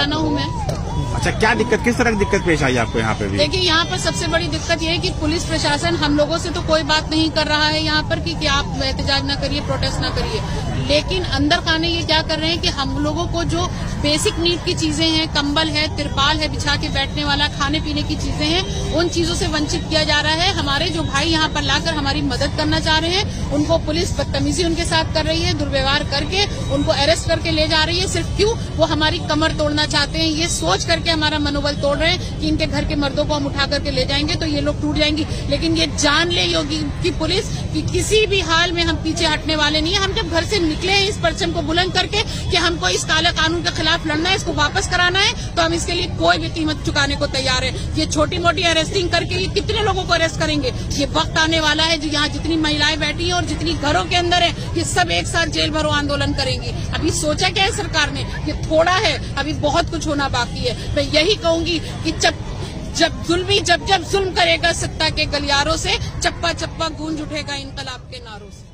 मौलाना हूँ मैं। अच्छा, क्या दिक्कत, किस तरह की दिक्कत पेश आई आपको यहाँ पे भी? देखिए, यहाँ पर सबसे बड़ी दिक्कत ये है कि पुलिस प्रशासन हम लोगों से तो कोई बात नहीं कर रहा है यहाँ पर कि आप एहतजाज न करिए, प्रोटेस्ट न करिए, लेकिन अंदर खाने ये क्या कर रहे हैं कि हम लोगों को जो बेसिक नीड की चीजें हैं, कंबल है, तिरपाल है, बिछा के बैठने वाला, खाने पीने की चीजें हैं, उन चीजों से वंचित किया जा रहा है। हमारे जो भाई यहाँ पर लाकर हमारी मदद करना चाह रहे हैं, उनको पुलिस बदतमीजी उनके साथ कर रही है, दुर्व्यवहार करके उनको अरेस्ट करके ले जा रही है। सिर्फ क्यों? वो हमारी कमर तोड़ना चाहते हैं, ये सोच करके हमारा मनोबल तोड़ रहे हैं कि इनके घर के मर्दों को हम उठा करके ले जाएंगे तो ये लोग टूट जाएंगी। लेकिन ये जान ले योगी की पुलिस कि किसी भी हाल में हम पीछे हटने वाले नहीं है। हम जब घर से निकले हैं इस परचम को बुलंद करके कि हमको इस काले कानून के खिलाफ लड़ना है, इसको वापस कराना है, तो हम इसके लिए कोई भी कीमत चुकाने को तैयार है। ये छोटी मोटी अरेस्टिंग करके ये कितने लोगों को अरेस्ट करेंगे? ये वक्त आने वाला है जो यहाँ जितनी महिलाएं बैठी हैं और जितनी घरों के अंदर है, ये सब एक साथ जेल भरो आंदोलन करेंगी। अभी सोचा क्या है सरकार ने? ये थोड़ा है, अभी बहुत कुछ होना बाकी है। मैं यही कहूंगी कि जब जुल्म करेगा सत्ता के गलियारों से, चप्पा चप्पा गूंज उठेगा इनकलाब के नारों से।